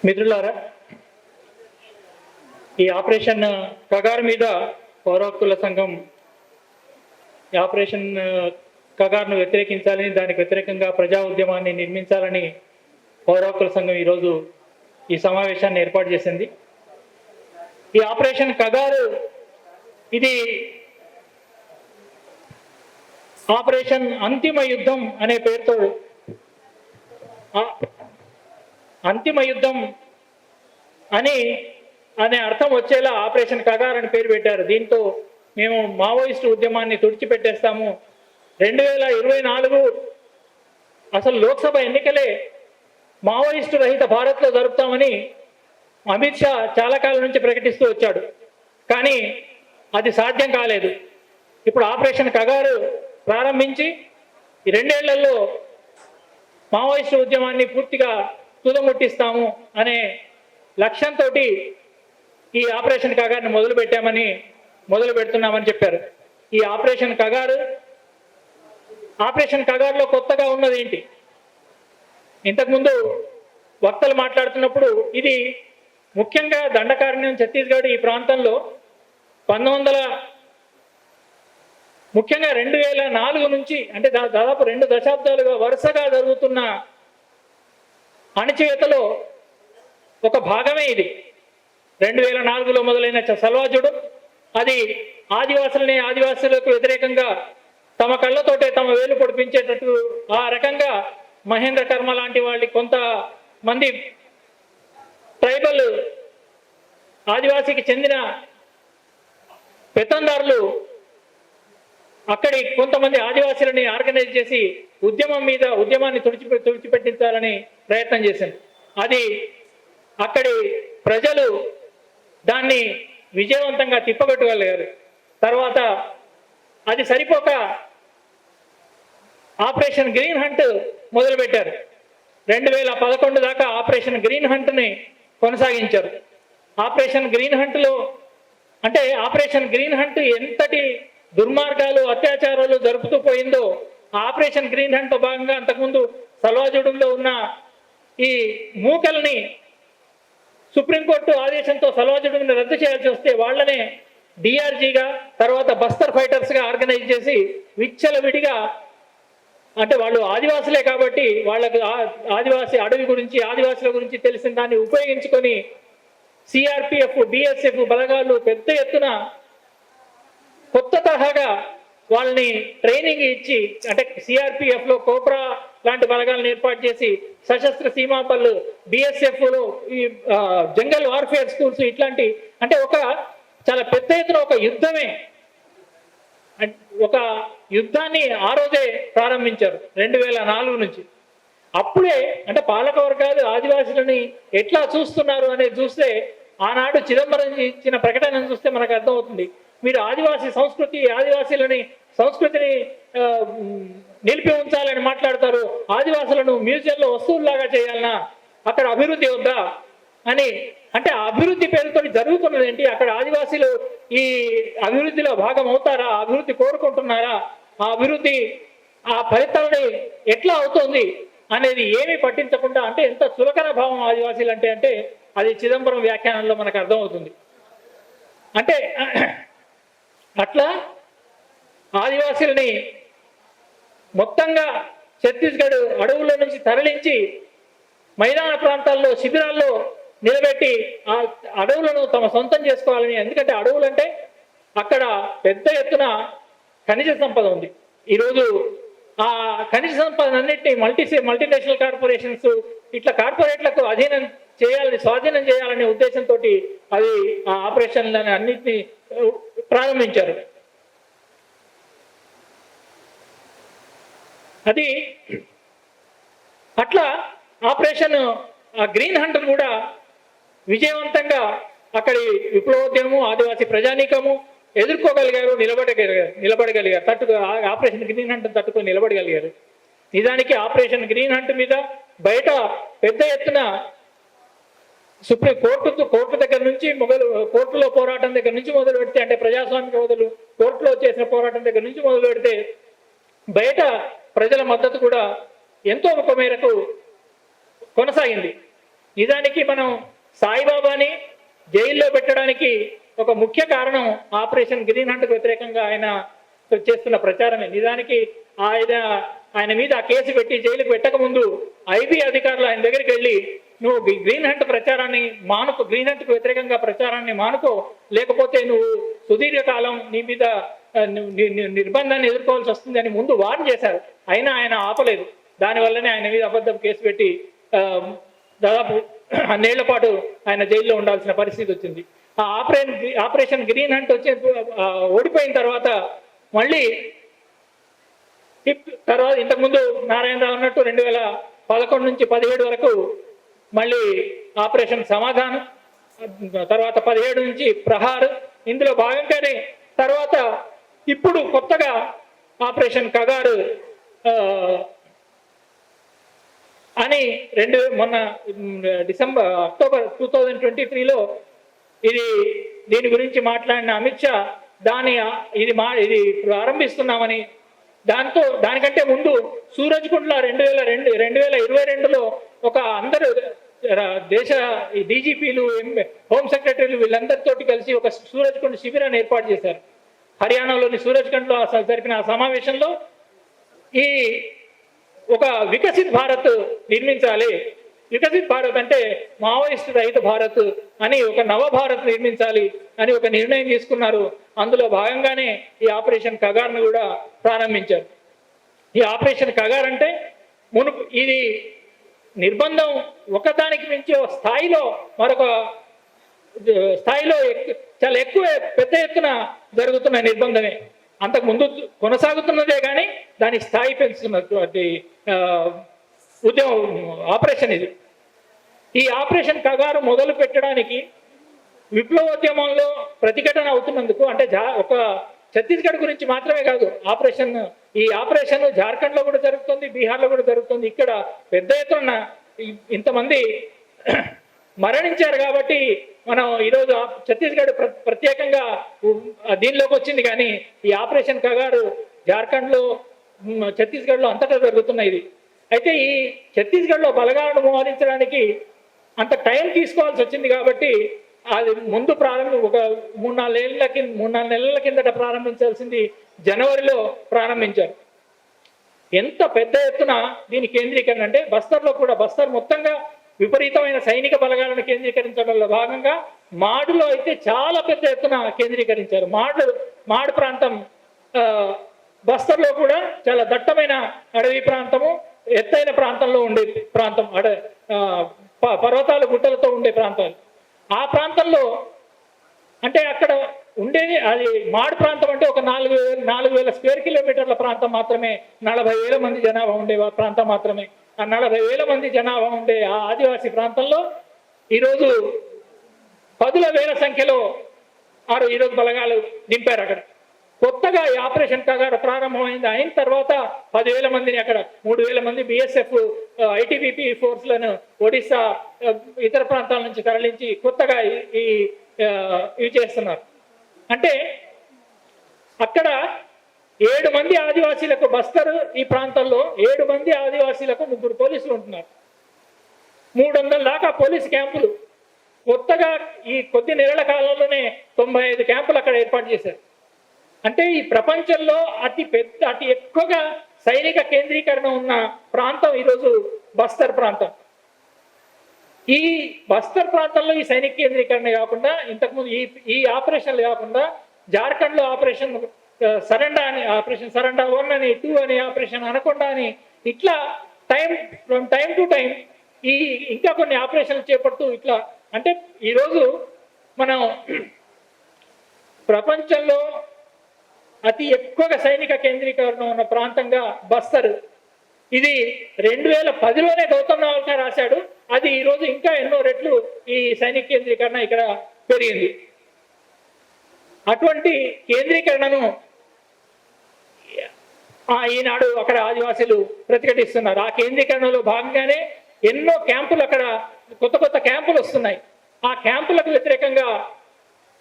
మిత్రులారా, ఈ ఆపరేషన్ కగారు మీద పౌర హక్కుల సంఘం ఈ ఆపరేషన్ కగారును వ్యతిరేకించాలని, దానికి వ్యతిరేకంగా ప్రజా ఉద్యమాన్ని నిర్మించాలని పౌర హక్కుల సంఘం ఈరోజు ఈ సమావేశాన్ని ఏర్పాటు చేసింది. ఈ ఆపరేషన్ కగారు ఇది ఆపరేషన్ అంతిమ యుద్ధం అనే పేరుతో అంతిమ యుద్ధం అనే అర్థం వచ్చేలా ఆపరేషన్ కగార్ అని పేరు పెట్టారు. దీంతో మేము మావోయిస్టు ఉద్యమాన్ని తుడిచిపెట్టేస్తాము, 2024 అసలు లోక్సభ ఎన్నికలే మావోయిస్టు రహిత భారత్లో జరుపుతామని అమిత్ షా చాలా కాలం నుంచి ప్రకటిస్తూ వచ్చాడు. కానీ అది సాధ్యం కాలేదు. ఇప్పుడు ఆపరేషన్ కగారు ప్రారంభించి ఈ 2 ఏళ్లలో మావోయిస్టు ఉద్యమాన్ని పూర్తిగా తుదముట్టిస్తాము అనే లక్ష్యంతో ఈ ఆపరేషన్ కగారుని మొదలు పెడుతున్నామని చెప్పారు. ఈ ఆపరేషన్ కగారులో కొత్తగా ఉన్నది ఏంటి? ఇంతకుముందు వక్తలు మాట్లాడుతున్నప్పుడు ఇది ముఖ్యంగా దండకారణ్యం ఛత్తీస్గఢ్ ఈ ప్రాంతంలో ముఖ్యంగా 2004 నుంచి అంటే దాదాపు 2 దశాబ్దాలుగా వరుసగా జరుగుతున్న అణచివేతలో ఒక భాగమే ఇది. 2004లో మొదలైన సల్వాజుడు అది ఆదివాసులకు వ్యతిరేకంగా తమ కళ్ళతోటే తమ వేలు పొడిపించేటట్టు ఆ రకంగా మహేంద్ర కర్మ లాంటి వాళ్ళకి కొంతమంది ట్రైబల్ ఆదివాసీకి చెందిన పెత్తందారులు అక్కడి కొంతమంది ఆదివాసీలని ఆర్గనైజ్ చేసి ఉద్యమాన్ని తుడిచిపెట్టించాలని ప్రయత్నం చేసింది. అది అక్కడి ప్రజలు దాన్ని విజయవంతంగా తిప్పగొట్టగలిగారు. తర్వాత అది సరిపోక ఆపరేషన్ గ్రీన్ హంట్ మొదలుపెట్టారు. 2011 దాకా ఆపరేషన్ గ్రీన్ హంట్ని కొనసాగించారు. ఆపరేషన్ గ్రీన్ హంట్ ఎంతటి దుర్మార్గాలు అత్యాచారాలు జరుపుతూ పోయిందో ఆపరేషన్ గ్రీన్ హంట్ భాగంగా అంతకుముందు సల్వాజుడులో ఉన్న ఈ మూకల్ని సుప్రీంకోర్టు ఆదేశంతో సల్వాజుడుని రద్దు చేయాల్సి వస్తే వాళ్ళనే డిఆర్జీగా తర్వాత బస్తర్ ఫైటర్స్గా ఆర్గనైజ్ చేసి విచ్చలవిడిగా, అంటే వాళ్ళు ఆదివాసులే కాబట్టి వాళ్ళకు ఆదివాసీ అడవి గురించి ఆదివాసుల గురించి తెలిసిన దాన్ని ఉపయోగించుకొని సిఆర్పిఎఫ్ బిఎస్ఎఫ్ బలగాలు పెద్ద ఎత్తున కొత్త తరహాగా వాళ్ళని ట్రైనింగ్ ఇచ్చి, అంటే సిఆర్పిఎఫ్ లో కోబ్రా లాంటి బలగాలను ఏర్పాటు చేసి సశస్త్ర సీమాపల్లు బిఎస్ఎఫ్లో ఈ జంగల్ వార్ఫేర్ స్కూల్స్ ఇట్లాంటి, అంటే చాలా పెద్ద ఎత్తున ఒక యుద్ధాన్ని ఆ రోజే ప్రారంభించారు 2004 నుంచి. అప్పుడే అంటే పాలక వర్గాలు ఆదివాసులని ఎట్లా చూస్తున్నారు అనేది చూస్తే ఆనాడు చిదంబరం ఇచ్చిన ప్రకటనను చూస్తే మనకు అర్థమవుతుంది. మీరు ఆదివాసీలని సంస్కృతిని నిలిపి ఉంచాలని మాట్లాడతారు, ఆదివాసులను మ్యూజియంలో వస్తువుల్లాగా చేయాలన్నా, అక్కడ అభివృద్ధి వద్దా అని. అంటే అభివృద్ధి పేరుతో జరుగుతున్నది ఏంటి? అక్కడ ఆదివాసీలు ఈ అభివృద్ధిలో భాగం అవుతారా? అభివృద్ధి కోరుకుంటున్నారా? ఆ ఫలితాలని ఎట్లా అవుతుంది అనేది ఏమీ పట్టించకుండా, అంటే ఎంత చులకన భావం ఆదివాసీలు అంటే అది చిదంబరం వ్యాఖ్యానంలో మనకు అర్థమవుతుంది. అంటే అట్లా ఆదివాసీలని మొత్తంగా ఛత్తీస్గఢ్ అడవుల నుంచి తరలించి మైదాన ప్రాంతాల్లో శిబిరాల్లో నిలబెట్టి ఆ అడవులను తమ సొంతం చేసుకోవాలని. ఎందుకంటే అడవులంటే అక్కడ పెద్ద ఎత్తున ఖనిజ సంపద ఉంది. ఈరోజు ఆ ఖనిజ సంపద అన్నింటినీ మల్టీనేషనల్ కార్పొరేషన్స్ ఇట్లా కార్పొరేట్లకు స్వాధీనం చేయాలనే ఉద్దేశంతో అది ఆ ఆపరేషన్లను అన్నింటినీ ప్రారంభించారు. అది అట్లా ఆపరేషన్ గ్రీన్ హంట్ కూడా విజయవంతంగా అక్కడి విప్లవోద్యమము ఆదివాసీ ప్రజానీకము ఎదుర్కోగలిగారు, నిలబడగలిగారు. ఆపరేషన్ గ్రీన్ హంట్ తట్టుకొని నిలబడగలిగారు. నిజానికి ఆపరేషన్ గ్రీన్ హంట్ మీద బయట పెద్ద ఎత్తున సుప్రీం కోర్టు దగ్గర నుంచి కోర్టులో పోరాటం దగ్గర నుంచి మొదలు పెడితే, అంటే ప్రజాస్వామిక కోర్టులో చేసిన పోరాటం దగ్గర నుంచి మొదలు పెడితే బయట ప్రజల మద్దతు కూడా ఎంతో ఒక మేరకు కొనసాగింది. నిజానికి మనం సాయిబాబాని జైల్లో పెట్టడానికి ఒక ముఖ్య కారణం ఆపరేషన్ గ్రీన్ హంట్కు వ్యతిరేకంగా ఆయన చేస్తున్న ప్రచారమే. నిజానికి ఆయన మీద ఆ కేసు పెట్టి జైలుకు పెట్టక ముందు ఐబీ అధికారులు ఆయన దగ్గరికి వెళ్ళి, నువ్వు గ్రీన్ హంట్ ప్రచారాన్ని మానుకో, గ్రీన్ హంట్కు వ్యతిరేకంగా ప్రచారాన్ని మానుకో, లేకపోతే నువ్వు సుదీర్ఘకాలం నీ మీద నిర్బంధాన్ని ఎదుర్కోవాల్సి వస్తుంది అని ముందు వార్న్ చేశారు. అయినా ఆయన ఆపలేదు. దానివల్లనే ఆయన మీద అబద్ధం కేసు పెట్టి దాదాపు 2 ఏళ్ల పాటు ఆయన జైల్లో ఉండాల్సిన పరిస్థితి వచ్చింది. ఆ ఆపరేషన్ గ్రీన్ హంట్ ఓడిపోయిన తర్వాత మళ్ళీ ఇంతకుముందు నారాయణరావు అన్నట్టు 2011 నుంచి 17 వరకు మళ్ళీ ఆపరేషన్ సమాధానం, తర్వాత 17 నుంచి ప్రహార్, ఇందులో భాగంగానే తర్వాత ఇప్పుడు కొత్తగా ఆపరేషన్ కగారు అని మొన్న అక్టోబర్ 2023లో దీని గురించి మాట్లాడిన అమిత్ షా ఇది ప్రారంభిస్తున్నామని, దానికంటే ముందు సూరజ్కుండ్ల 2022లో ఒక అందరూ దేశ డీజీపీలు, హోమ్ సెక్రటరీలు వీళ్ళందరితోటి కలిసి ఒక సూరజ్కుండ్ శిబిరాన్ని ఏర్పాటు చేశారు. హర్యానాలోని సూరజ్కుండ్లో జరిపిన ఆ సమావేశంలో ఒక వికసిత్ భారత్ నిర్మించాలి, వికసిత్ భారత్ అంటే మావోయిస్టు రహిత భారత్ అని, ఒక నవ భారత్ నిర్మించాలి అని ఒక నిర్ణయం తీసుకున్నారు. అందులో భాగంగానే ఈ ఆపరేషన్ కగార్ను కూడా ప్రారంభించారు. ఈ ఆపరేషన్ కగార్ అంటే ఇది నిర్బంధం ఒకదానికి మించి స్థాయిలో మరొక స్థాయిలో చాలా ఎక్కువ పెద్ద ఎత్తున జరుగుతున్న నిర్బంధమే. అంతకు ముందు కొనసాగుతున్నదే కానీ దాని స్థాయి పెంచుతున్నటువంటి ఆపరేషన్ ఇది. ఈ ఆపరేషన్ కగారు మొదలు పెట్టడానికి విప్లవోద్యమంలో ప్రతిఘటన అవుతున్నందుకు, అంటే ఒక ఛత్తీస్గఢ్ గురించి మాత్రమే కాదు ఈ ఆపరేషన్ జార్ఖండ్లో కూడా జరుగుతుంది, బీహార్లో కూడా జరుగుతుంది. ఇక్కడ పెద్ద ఎత్తున ఇంతమంది మరణించారు కాబట్టి మనం ఈరోజు ఛత్తీస్గఢ్ ప్రత్యేకంగా దీనిలోకి వచ్చింది. కానీ ఈ ఆపరేషన్ కగారు జార్ఖండ్లో, ఛత్తీస్గఢ్లో అంతటా జరుగుతున్నది. అయితే ఈ ఛత్తీస్గఢ్లో బలగాలను మోహరించడానికి అంత టైం తీసుకోవాల్సి వచ్చింది కాబట్టి అది ముందు ఒక 3-4 నెలల కిందట ప్రారంభించాల్సింది జనవరిలో ప్రారంభించారు. ఎంత పెద్ద ఎత్తున దీని కేంద్రీకరణ అంటే బస్తర్ మొత్తంగా విపరీతమైన సైనిక బలగాలను కేంద్రీకరించడంలో భాగంగా మాడులో అయితే చాలా పెద్ద ఎత్తున కేంద్రీకరించారు. మాడు ప్రాంతం బస్తర్లో కూడా చాలా దట్టమైన అడవి ప్రాంతము, ఎత్తైన ప్రాంతంలో ఉండే ప్రాంతం, పర్వతాలు గుట్టలతో ఉండే ప్రాంతాలు. ఆ ప్రాంతంలో అంటే అక్కడ ఉండేది అది మాడు ప్రాంతం అంటే ఒక 4,000 స్క్వేర్ కిలోమీటర్ల ప్రాంతం మాత్రమే, 40,000 మంది జనాభా ఉండే ప్రాంతం మాత్రమే. ఆ 40,000 మంది జనాభా ఉండే ఆ ఆదివాసీ ప్రాంతంలో ఈరోజు 10,000 సంఖ్యలో ఈరోజు బలగాలు దింపారు. అక్కడ కొత్తగా ఈ ఆపరేషన్ కగారు ప్రారంభమైంది. అయిన తర్వాత 10,000 మందిని అక్కడ 3,000 మంది బిఎస్ఎఫ్ ఐటీబీపీ ఫోర్స్లను ఒడిశా ఇతర ప్రాంతాల నుంచి తరలించి కొత్తగా ఇవి చేస్తున్నారు. అంటే అక్కడ 7 మంది ఆదివాసీలకు బస్తరు ఈ ప్రాంతంలో 7 మంది ఆదివాసీలకు 3 పోలీసులు ఉంటున్నారు. 300 దాకా పోలీసు క్యాంపులు కొత్తగా ఈ కొద్ది నెలల కాలంలోనే 95 క్యాంపులు అక్కడ ఏర్పాటు చేశారు. అంటే ఈ ప్రపంచంలో అతి ఎక్కువగా సైనిక కేంద్రీకరణ ఉన్న ప్రాంతం ఈరోజు బస్తర్ ప్రాంతం. ఈ బస్తర్ ప్రాంతంలో ఈ సైనిక కేంద్రీకరణ కాకుండా ఇంతకుముందు ఈ ఆపరేషన్లు కాకుండా జార్ఖండ్లో ఆపరేషన్ సరెండా అని, ఆపరేషన్ సరెండా 1 అని, 2 అని, ఆపరేషన్ అనకొండ అని, ఇట్లా టైం టు టైం ఇంకా కొన్ని ఆపరేషన్లు చేపడుతూ ఇట్లా అంటే ఈరోజు మనం ప్రపంచంలో అతి ఎక్కువగా సైనిక కేంద్రీకరణ ఉన్న ప్రాంతంగా బస్తర్. ఇది 2010లోనే గౌతమ్ నవల్కర్ రాశాడు. అది ఈరోజు ఇంకా ఎన్నో రెట్లు ఈ సైనిక కేంద్రీకరణ ఇక్కడ పెరిగింది. అటువంటి కేంద్రీకరణను ఈనాడు అక్కడ ఆదివాసీలు ప్రతిఘటిస్తున్నారు. ఆ కేంద్రీకరణలో భాగంగానే ఎన్నో క్యాంపులు అక్కడ కొత్త క్యాంపులు వస్తున్నాయి. ఆ క్యాంపులకు వ్యతిరేకంగా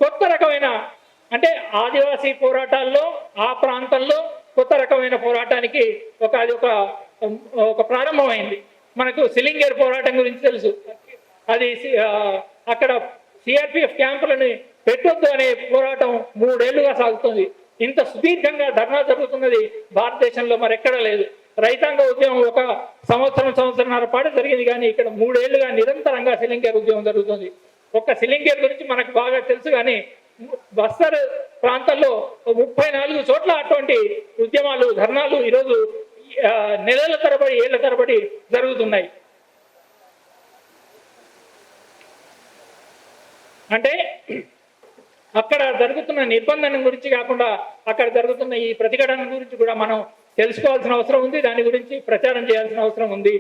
కొత్త రకమైన అంటే ఆదివాసీ పోరాటాల్లో ఆ ప్రాంతంలో కొత్త రకమైన పోరాటానికి ఒక ప్రారంభమైంది. మనకు సిలింగర్ పోరాటం గురించి తెలుసు. అది అక్కడ సిఆర్పిఎఫ్ క్యాంపులని పెట్టొద్దు అనే పోరాటం 3 ఏళ్లుగా సాగుతుంది. ఇంత సుదీర్ఘంగా ధర్నా జరుగుతున్నది భారతదేశంలో మరెక్కడా లేదు. రైతాంగ ఉద్యమం ఒక సంవత్సరంన్నర పాటు జరిగింది, కానీ ఇక్కడ 3 ఏళ్లుగా నిరంతరంగా సిలింగర్ ఉద్యమం జరుగుతుంది. ఒక్క సిలింగర్ గురించి మనకు బాగా తెలుసు, కానీ బస్తర్ ప్రాంతంలో 34 చోట్ల అటువంటి ఉద్యమాలు, ధర్నాలు ఈరోజు నెలల తరబడి, ఏళ్ల తరబడి జరుగుతున్నాయి. అంటే అక్కడ జరుగుతున్న నిర్బంధనం గురించి కాకుండా అక్కడ జరుగుతున్న ఈ ప్రతిఘటన గురించి కూడా మనం తెలుసుకోవాల్సిన అవసరం ఉంది, దాని గురించి ప్రచారం చేయాల్సిన అవసరం ఉంది.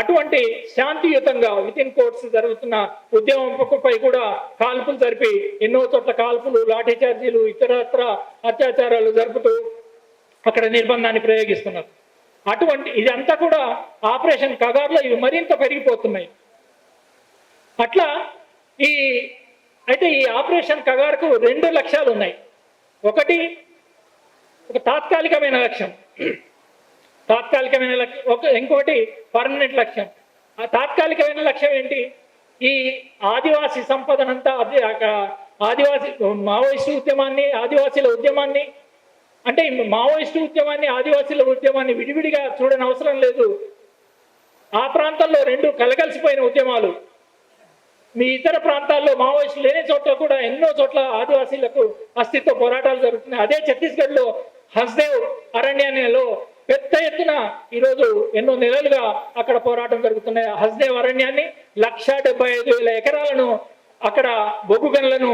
అటువంటి శాంతియుతంగా వితిన్ కోర్ట్స్ జరుగుతున్న ఉద్యమంపై కూడా కాల్పులు జరిపి ఎన్నో చోట్ల కాల్పులు, లాఠీ చార్జీలు, ఇతరత్ర అత్యాచారాలు జరుపుతూ అక్కడ నిర్బంధాన్ని ప్రయోగిస్తున్నారు. అటువంటి ఇదంతా కూడా ఆపరేషన్ కగార్లో ఇవి మరింత పెరిగిపోతున్నాయి. అట్లా అయితే ఈ ఆపరేషన్ కగార్కు 2 లక్ష్యాలు ఉన్నాయి. ఒకటి ఒక తాత్కాలికమైన లక్ష్యం, ఇంకోటి పర్మనెంట్ లక్ష్యం. ఆ తాత్కాలికమైన లక్ష్యం ఏంటి? ఈ ఆదివాసీ సంపదనంతా, ఆదివాసీ మావోయిస్టు ఉద్యమాన్ని, ఆదివాసీల ఉద్యమాన్ని, అంటే మావోయిస్టు ఉద్యమాన్ని, ఆదివాసీల ఉద్యమాన్ని విడివిడిగా చూడని అవసరం లేదు. ఆ ప్రాంతంలో 2 కలగలిసిపోయిన ఉద్యమాలు. మీ ఇతర ప్రాంతాల్లో మావోయిస్టులు లేని చోట్ల కూడా ఎన్నో చోట్ల ఆదివాసీలకు అస్తిత్వ పోరాటాలు జరుగుతున్నాయి. అదే ఛత్తీస్గఢ్లో హస్దేవ్ అరణ్యంలో పెద్ద ఎత్తున ఈరోజు ఎన్నో నెలలుగా అక్కడ పోరాటం జరుగుతున్నాయి. హస్దేవ్ అరణ్యాన్ని 1,75,000 ఎకరాలను అక్కడ బొగ్గు గనులను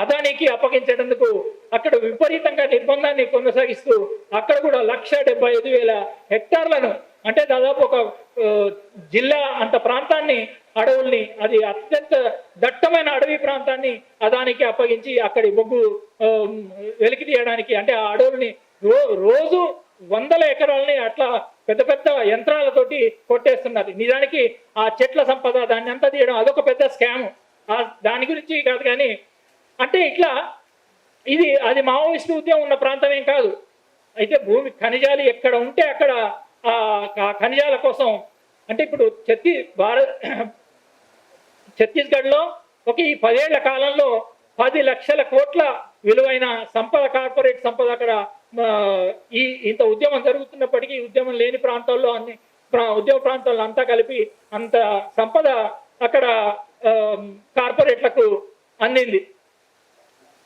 అదానికి అప్పగించేందుకు అక్కడ విపరీతంగా నిర్బంధాన్ని కొనసాగిస్తూ అక్కడ కూడా 1,75,000 హెక్టార్లను, అంటే దాదాపు ఒక జిల్లా అంత ప్రాంతాన్ని, అడవుల్ని, అది అత్యంత దట్టమైన అడవి ప్రాంతాన్ని అదానికి అప్పగించి అక్కడి బొగ్గు వెలికి తీయడానికి, అంటే ఆ అడవుల్ని రోజు 100 ఎకరాలని అట్లా పెద్ద పెద్ద యంత్రాలతోటి కొట్టేస్తున్నారు. నిజానికి ఆ చెట్ల సంపద దాన్ని అంతా తీయడం అదొక పెద్ద స్కామ్. దాని గురించి కాదు, కానీ అంటే ఇట్లా అది మావోయిస్టు ఉద్యమం ఉన్న ప్రాంతం ఏం కాదు. అయితే భూమి ఖనిజాలు ఎక్కడ ఉంటే అక్కడ ఆ ఖనిజాల కోసం, అంటే ఇప్పుడు ఛత్తీస్గఢ్లో ఈ 10 ఏళ్ల కాలంలో 10 లక్షల కోట్ల విలువైన సంపద, కార్పొరేట్ సంపద అక్కడ ఇంత ఉద్యమం జరుగుతున్నప్పటికీ ఉద్యమం లేని ప్రాంతాల్లో ఉద్యమ ప్రాంతాల్లో అంతా కలిపి అంత సంపద అక్కడ కార్పొరేట్లకు అందింది.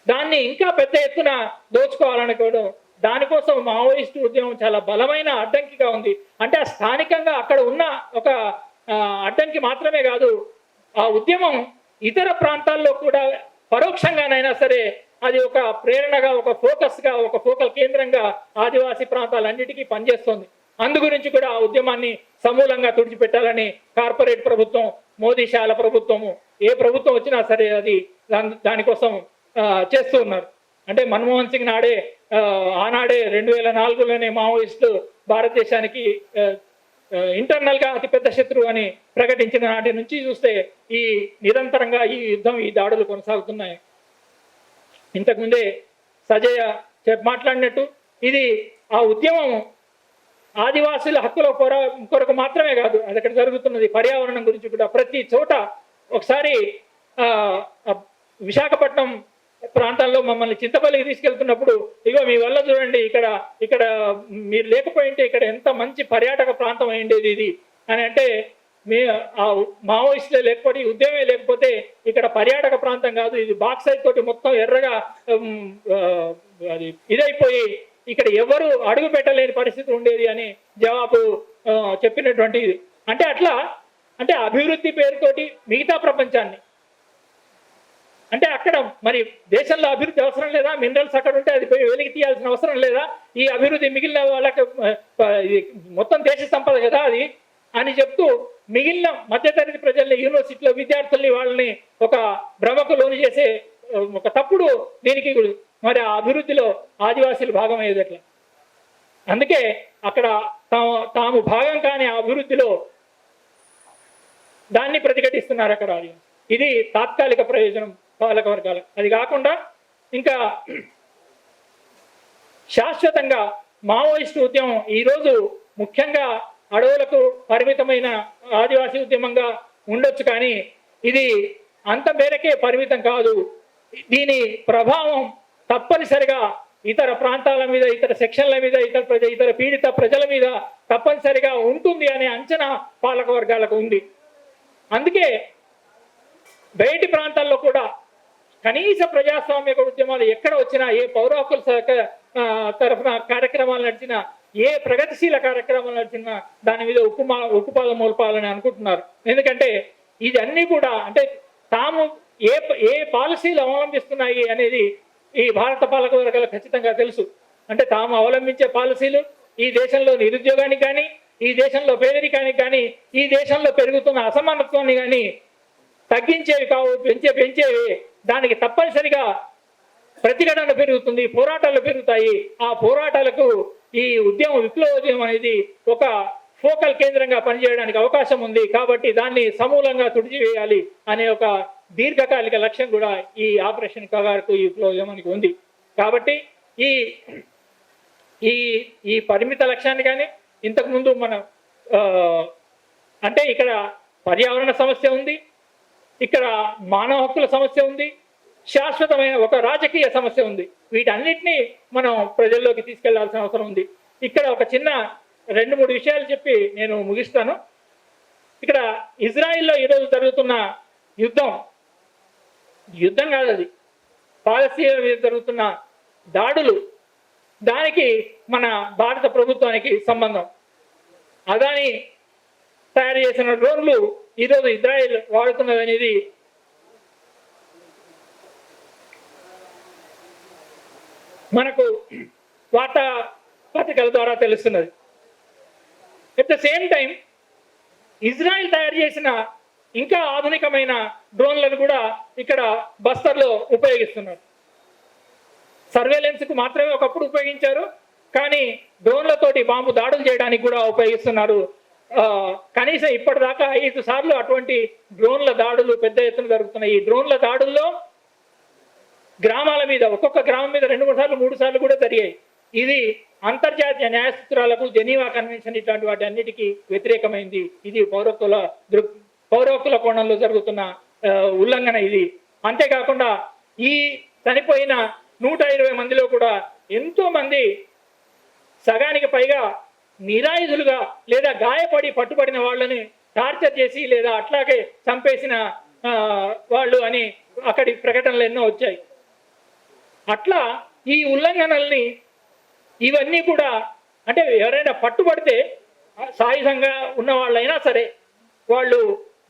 దాన్ని ఇంకా పెద్ద ఎత్తున దోచుకోవాలనుకోవడం, దానికోసం మావోయిస్టు ఉద్యమం చాలా బలమైన అడ్డంకిగా ఉంది. అంటే స్థానికంగా అక్కడ ఉన్న ఒక అడ్డంకి మాత్రమే కాదు, ఆ ఉద్యమం ఇతర ప్రాంతాల్లో కూడా పరోక్షంగానైనా సరే అది ఒక ప్రేరణగా, ఒక ఫోకస్గా, ఒక ఫోకల్ కేంద్రంగా ఆదివాసీ ప్రాంతాలన్నిటికీ పనిచేస్తుంది. అందు గురించి కూడా ఆ ఉద్యమాన్ని సమూలంగా తుడిచిపెట్టాలని కార్పొరేట్ ప్రభుత్వం, మోదీ శాల ప్రభుత్వము, ఏ ప్రభుత్వం వచ్చినా సరే అది దానికోసం చేస్తూ ఉన్నారు. అంటే మన్మోహన్ సింగ్ ఆనాడే 2004లోనే మావోయిస్టు భారతదేశానికి ఇంటర్నల్ గా అతిపెద్ద శత్రువు అని ప్రకటించిన నాటి నుంచి చూస్తే నిరంతరంగా ఈ యుద్ధం, ఈ దాడులు కొనసాగుతున్నాయి. ఇంతకుముందే సజయ మాట్లాడినట్టు ఇది ఆ ఉద్యమం ఆదివాసుల హక్కుల కొరకు మాత్రమే కాదు, అది అక్కడ జరుగుతున్నది పర్యావరణం గురించి కూడా. ప్రతి చోట ఒకసారి విశాఖపట్నం ప్రాంతాల్లో మమ్మల్ని చింతపల్లికి తీసుకెళ్తున్నప్పుడు, ఇగో మీ వల్ల చూడండి, ఇక్కడ మీరు లేకపోయింటే ఇక్కడ ఎంత మంచి పర్యాటక ప్రాంతం అయిండేది ఇది అని అంటే, మావోయిస్టులే లేకపోతే, ఉద్యమే లేకపోతే ఇక్కడ పర్యాటక ప్రాంతం కాదు, ఇది బాక్సైట్ తోటి మొత్తం ఎర్రగా అది ఇదైపోయి ఇక్కడ ఎవరు అడుగు పెట్టలేని పరిస్థితి ఉండేది అని జవాబు చెప్పినటువంటిది. అంటే అట్లా, అంటే అభివృద్ధి పేరుతోటి మిగతా ప్రపంచాన్ని, అంటే అక్కడ మరి దేశంలో అభివృద్ధి అవసరం లేదా? మినరల్స్ అక్కడ ఉంటే అది పోయి వెలికి తీయాల్సిన అవసరం లేదా? ఈ అభివృద్ధి మిగిలిన వాళ్ళకి మొత్తం దేశ సంపద కదా అది అని చెప్తూ మిగిలిన మధ్యతరగతి ప్రజల్ని, యూనివర్సిటీలో విద్యార్థుల్ని, వాళ్ళని ఒక భ్రమకు లోను చేసే ఒక తప్పుడు దీనికి మరి ఆ అభివృద్ధిలో ఆదివాసీలు భాగం అయ్యేది ఎట్లా? అందుకే అక్కడ తాము భాగం కాని ఆ అభివృద్ధిలో దాన్ని ప్రతిఘటిస్తున్నారు అక్కడ. ఇది తాత్కాలిక ప్రయోజనం పాలక వర్గాలకు. అది కాకుండా ఇంకా శాశ్వతంగా మావోయిస్టు ఉద్యమం ఈరోజు ముఖ్యంగా అడవులకు పరిమితమైన ఆదివాసీ ఉద్యమంగా ఉండొచ్చు, కానీ ఇది అంత మేరకే పరిమితం కాదు. దీని ప్రభావం తప్పనిసరిగా ఇతర ప్రాంతాల మీద, ఇతర సెక్షన్ల మీద, ఇతర పీడిత ప్రజల మీద తప్పనిసరిగా ఉంటుంది అనే అంచనా పాలక వర్గాలకు ఉంది. అందుకే బయటి ప్రాంతాల్లో కూడా కనీస ప్రజాస్వామ్య ఉద్యమాలు ఎక్కడ వచ్చినా, ఏ పౌర హక్కుల తరఫున కార్యక్రమాలు నడిచినా, ఏ ప్రగతిశీల కార్యక్రమాలు నడిచినా దాని మీద ఉక్కుపాదం మోల్పాలని అనుకుంటున్నారు. ఎందుకంటే ఇది అన్నీ కూడా అంటే తాము ఏ పాలసీలు అవలంబిస్తున్నాయి అనేది ఈ భారత పాలక వర్గాలకు ఖచ్చితంగా తెలుసు. అంటే తాము అవలంబించే పాలసీలు ఈ దేశంలో నిరుద్యోగానికి కానీ, ఈ దేశంలో పేదరికానికి కానీ, ఈ దేశంలో పెరుగుతున్న అసమానత్వాన్ని కానీ తగ్గించేవి కావు, పెంచేవి. దానికి తప్పనిసరిగా ప్రతిఘటన పెరుగుతుంది, పోరాటాలు పెరుగుతాయి. ఆ పోరాటాలకు ఈ విప్లవోద్యమం అనేది ఒక ఫోకల్ కేంద్రంగా పనిచేయడానికి అవకాశం ఉంది. కాబట్టి దాన్ని సమూలంగా తుడిచివేయాలి అనే ఒక దీర్ఘకాలిక లక్ష్యం కూడా ఈ ఆపరేషన్ కగారుకు, ఈ విప్లవోద్యమానికి ఉంది. కాబట్టి ఈ పరిమిత లక్ష్యాన్ని కానీ ఇంతకుముందు మనం అంటే ఇక్కడ పర్యావరణ సమస్య ఉంది, ఇక్కడ మానవ హక్కుల సమస్య ఉంది, శాశ్వతమైన ఒక రాజకీయ సమస్య ఉంది. వీటన్నిటినీ మనం ప్రజల్లోకి తీసుకెళ్లాల్సిన అవసరం ఉంది. ఇక్కడ ఒక చిన్న 2-3 విషయాలు చెప్పి నేను ముగిస్తాను. ఇక్కడ ఇజ్రాయిల్లో ఈరోజు జరుగుతున్న యుద్ధం కాదు, అది పాలస్తీనా మీద జరుగుతున్న దాడులు, దానికి మన భారత ప్రభుత్వానికి సంబంధం. అదాని తయారు చేసిన డ్రోన్లు ఈరోజు ఇజ్రాయిల్ వాడుతున్నది అనేది మనకు వార్తా పత్రికల ద్వారా తెలుస్తున్నది. At the same time Israel తయారు చేసిన ఇంకా ఆధునికమైన డ్రోన్లను కూడా ఇక్కడ బస్తర్లో ఉపయోగిస్తున్నారు. సర్వేలెన్స్కు మాత్రమే ఒకప్పుడు ఉపయోగించారు, కానీ డ్రోన్లతోటి బాంబు దాడులు చేయడానికి కూడా ఉపయోగిస్తున్నారు. కనీసం ఇప్పటిదాకా 5 సార్లు అటువంటి డ్రోన్ల దాడులు పెద్ద ఎత్తున జరుగుతున్నాయి. ఈ డ్రోన్ల దాడుల్లో గ్రామాల మీద, ఒక్కొక్క గ్రామం మీద 2-3 సార్లు 3 సార్లు కూడా జరిగాయి. ఇది అంతర్జాతీయ న్యాయ సూత్రాలకు, జెనీవా కన్వెన్షన్ ఇట్లాంటి వాటి అన్నిటికీ వ్యతిరేకమైంది. ఇది పౌర హక్కుల కోణంలో జరుగుతున్న ఉల్లంఘన ఇది. అంతేకాకుండా ఈ చనిపోయిన 120 మందిలో కూడా ఎంతో మంది సగానికి పైగా నిరాయుధులుగా లేదా గాయపడి పట్టుబడిన వాళ్ళని టార్చర్ చేసి లేదా అట్లాగే చంపేసిన వాళ్ళు అని అక్కడి ప్రకటనలు ఎన్నో వచ్చాయి. అట్లా ఈ ఉల్లంఘనల్ని ఇవన్నీ కూడా అంటే ఎవరైనా పట్టుబడితే సాయుధంగా ఉన్న వాళ్ళైనా సరే, వాళ్ళు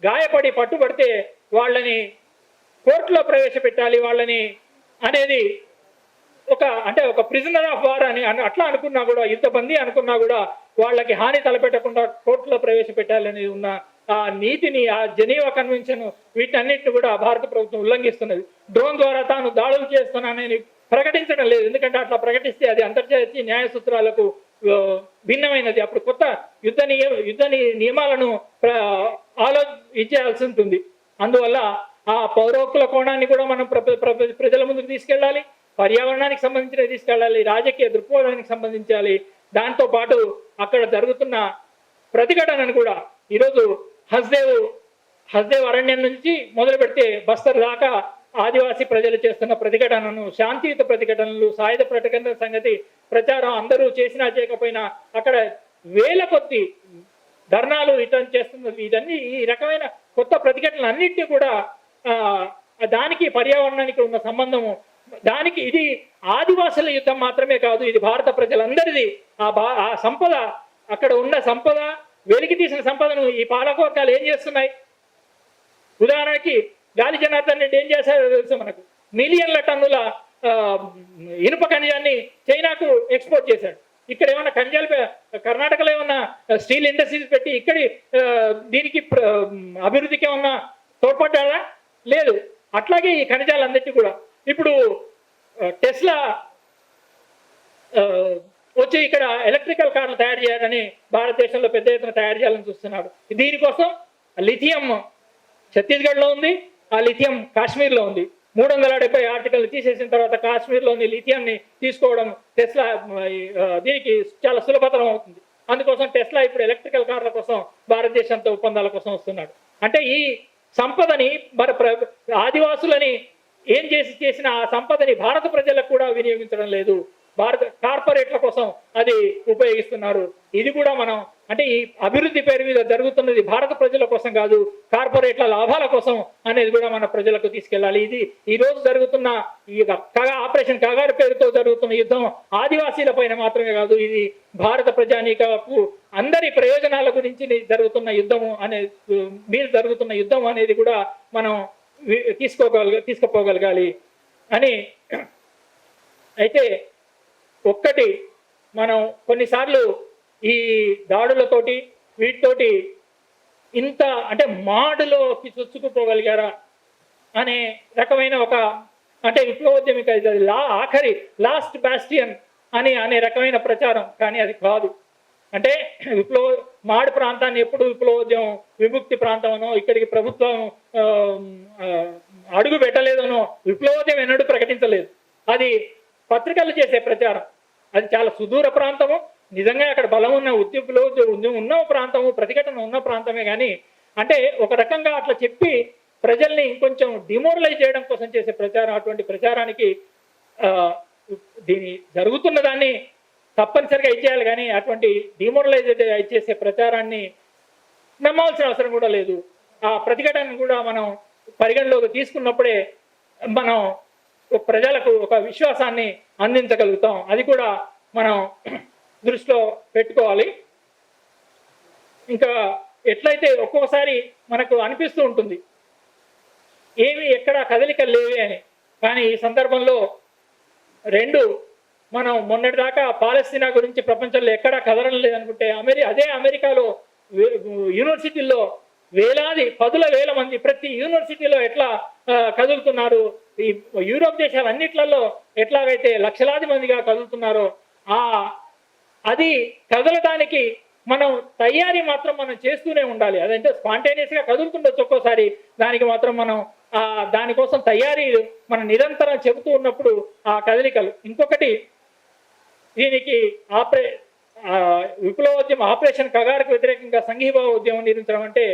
గాయపడి పట్టుబడితే వాళ్ళని కోర్టులో ప్రవేశపెట్టాలి వాళ్ళని అనేది ఒక ప్రిజనర్ ఆఫ్ వార్ అని అట్లా అనుకున్నా కూడా, యుద్ధబందీ అనుకున్నా కూడా వాళ్ళకి హాని తలపెట్టకుండా కోర్టులో ప్రవేశపెట్టాలని ఉన్న ఆ నీతిని, ఆ జెనీవా కన్వెన్షన్, వీటన్నిటిని కూడా భారత ప్రభుత్వం ఉల్లంఘిస్తున్నది. డ్రోన్ ద్వారా తాను దాడులు చేస్తున్నానని ప్రకటించడం లేదు. ఎందుకంటే అట్లా ప్రకటిస్తే అది అంతర్జాతీయ న్యాయ సూత్రాలకు భిన్నమైనది. అప్పుడు కొత్త యుద్ధ నియమాలను ఇచ్చేయాల్సి ఉంటుంది. అందువల్ల ఆ పౌర హక్కుల కోణాన్ని కూడా మనం ప్రజల ముందుకు తీసుకెళ్ళాలి, పర్యావరణానికి సంబంధించినవి తీసుకెళ్ళాలి, రాజకీయ దృక్పథానికి సంబంధించాలి. దాంతో పాటు అక్కడ జరుగుతున్న ప్రతిఘటనను కూడా ఈరోజు హస్దేవ్ అరణ్యం నుంచి మొదలు పెడితే బస్తర్ దాకా ఆదివాసీ ప్రజలు చేస్తున్న ప్రతిఘటనను, శాంతియుత ప్రతిఘటనలు, సాయుధ ప్రతిఘటన సంగతి ప్రచారం అందరూ చేసినా చేయకపోయినా అక్కడ వేల కొద్ది ధర్నాలు రిటర్న్ చేస్తున్నది. ఇదన్నీ ఈ రకమైన కొత్త ప్రతిఘటనలు అన్నింటినీ కూడా దానికి పర్యావరణానికి ఉన్న సంబంధము, దానికి ఇది ఆదివాసుల యుద్ధం మాత్రమే కాదు, ఇది భారత ప్రజలందరిది. ఆ సంపద, అక్కడ ఉన్న సంపద, వెలికి తీసిన సంపదను ఈ పాలకవర్గాలు ఏం చేస్తున్నాయి? ఉదాహరణకి గాలి జనార్దన్ రెడ్డి ఏం చేశారో తెలుసు మనకు. మిలియన్ల టన్నుల ఇనుప ఖనిజాన్ని చైనాకు ఎక్స్పోర్ట్ చేశాడు. ఇక్కడ ఏమన్నా ఖనిజాలు, కర్ణాటకలో ఏమన్నా స్టీల్ ఇండస్ట్రీస్ పెట్టి ఇక్కడి దీనికి అభివృద్ధికి ఏమన్నా తోడ్పడ్డా? లేదు. అట్లాగే ఈ ఖనిజాలన్నిటి కూడా ఇప్పుడు టెస్లా వచ్చి ఇక్కడ ఎలక్ట్రికల్ కార్లు తయారు చేయాలని భారతదేశంలో పెద్ద ఎత్తున తయారు చేయాలని చూస్తున్నాడు. దీనికోసం లిథియం ఛత్తీస్గఢ్లో ఉంది, ఆ లిథియం కాశ్మీర్లో ఉంది. 370 ఆర్టికల్ తీసేసిన తర్వాత కాశ్మీర్లోని లిథియాన్ని తీసుకోవడం టెస్లా దీనికి చాలా సులభతరం అవుతుంది. అందుకోసం టెస్లా ఇప్పుడు ఎలక్ట్రికల్ కార్ల కోసం భారతదేశంతో ఒప్పందాల కోసం వస్తున్నాడు. అంటే ఈ సంపదని మరి ఆదివాసులని ఏం చేసిన ఆ సంపదని భారత ప్రజలకు కూడా వినియోగించడం లేదు, భారత కార్పొరేట్ల కోసం అది ఉపయోగిస్తున్నారు. ఇది కూడా మనం అంటే ఈ అభివృద్ధి పేరు మీద జరుగుతున్నది భారత ప్రజల కోసం కాదు, కార్పొరేట్ల లాభాల కోసం అనేది కూడా మన ప్రజలకు తీసుకెళ్ళాలి. ఇది ఈ రోజు జరుగుతున్న ఈ ఆపరేషన్ కగారు పేరుతో జరుగుతున్న యుద్ధం ఆదివాసీల పైన మాత్రమే కాదు, ఇది భారత ప్రజానీకపు అందరి ప్రయోజనాల గురించి జరుగుతున్న యుద్ధము మీద జరుగుతున్న యుద్ధం అనేది కూడా మనం తీసుకుపోగలగాలి అని. అయితే ఒక్కటి మనం కొన్నిసార్లు ఈ దాడులతోటి వీటితోటి ఇంత అంటే మాడులోకి చొచ్చుకుపోగలిగారా అనే రకమైన ఒక అంటే విప్లవోద్యమిక ఆఖరి లాస్ట్ బాస్టియన్ అనే రకమైన ప్రచారం, కానీ అది కాదు. అంటే మాడు ప్రాంతాన్ని ఎప్పుడు విప్లవోద్యమం విముక్తి ప్రాంతమనో ఇక్కడికి ప్రభుత్వం అడుగు పెట్టలేదనో విప్లవోద్యమం ఎన్నడూ ప్రకటించలేదు. అది పత్రికలు చేసే ప్రచారం. అది చాలా సుదూర ప్రాంతము, నిజంగా అక్కడ బలం ఉన్న ఉద్యమం ఉన్న ప్రాంతము, ప్రతిఘటన ఉన్న ప్రాంతమే. కానీ అంటే ఒక రకంగా అట్లా చెప్పి ప్రజల్ని ఇంకొంచెం డిమోరలైజ్ చేయడం కోసం చేసే ప్రచారం, అటువంటి ప్రచారానికి దీని జరుగుతున్న దాన్ని తప్పనిసరిగా ఇచ్చేయాలి. కానీ అటువంటి డిమోరలైజ్ చేసే ప్రచారాన్ని నమ్మాల్సిన అవసరం కూడా లేదు. ఆ ప్రతిఘటనను కూడా మనం పరిగణలోకి తీసుకున్నప్పుడే మనం ప్రజలకు ఒక విశ్వాసాన్ని అందించగలుగుతాం. అది కూడా మనం దృష్టిలో పెట్టుకోవాలి. ఇంకా ఎట్లయితే ఒక్కొక్కసారి మనకు అనిపిస్తూ ఉంటుంది ఏమి ఎక్కడ కదలికలు లేవే అని, కానీ ఈ సందర్భంలో మనం మొన్నటిదాకా పాలస్తీనా గురించి ప్రపంచంలో ఎక్కడా కదలడం లేదనుకుంటే అదే అమెరికాలో యూనివర్సిటీల్లో వేలాది 10,000 మంది ప్రతి యూనివర్సిటీలో ఎట్లా కదులుతున్నారు, ఈ యూరోప్ దేశాలన్నిట్లలో ఎట్లాగైతే లక్షలాది మందిగా కదులుతున్నారో అది కదలడానికి మనం తయారీ మాత్రం మనం చేస్తూనే ఉండాలి. అదంటే స్పాంటేనియస్గా కదులుతుండొచ్చు ఒక్కోసారి, దానికి మాత్రం మనం దానికోసం తయారీ మనం నిరంతరం చెబుతూ ఉన్నప్పుడు ఆ కదలికలు. ఇంకొకటి దీనికి విప్లవోద్యమం ఆపరేషన్ కగారుకు వ్యతిరేకంగా సంఘీభావ ఉద్యమం నిర్మించడం అంటే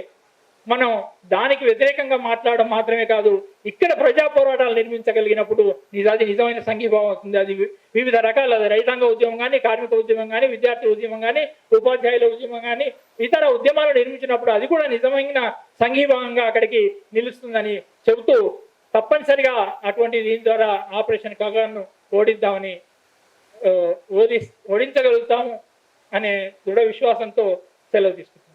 మనం దానికి వ్యతిరేకంగా మాట్లాడడం మాత్రమే కాదు, ఇక్కడ ప్రజా పోరాటాలు నిర్మించగలిగినప్పుడు అది నిజమైన సంఘీభావం అవుతుంది. అది వివిధ రకాల రైతాంగ ఉద్యమం కానీ, కార్మిక ఉద్యమం కానీ, విద్యార్థి ఉద్యమం కానీ, ఉపాధ్యాయుల ఉద్యమం కానీ, ఇతర ఉద్యమాలు నిర్మించినప్పుడు అది కూడా నిజమైన సంఘీభావంగా అక్కడికి నిలుస్తుందని చెబుతూ తప్పనిసరిగా అటువంటి దీని ద్వారా ఆపరేషన్ కగారును ఓడిద్దామని ఓడించగలుగుతాము అనే దృఢ విశ్వాసంతో సెలవు తీసుకుంటాం.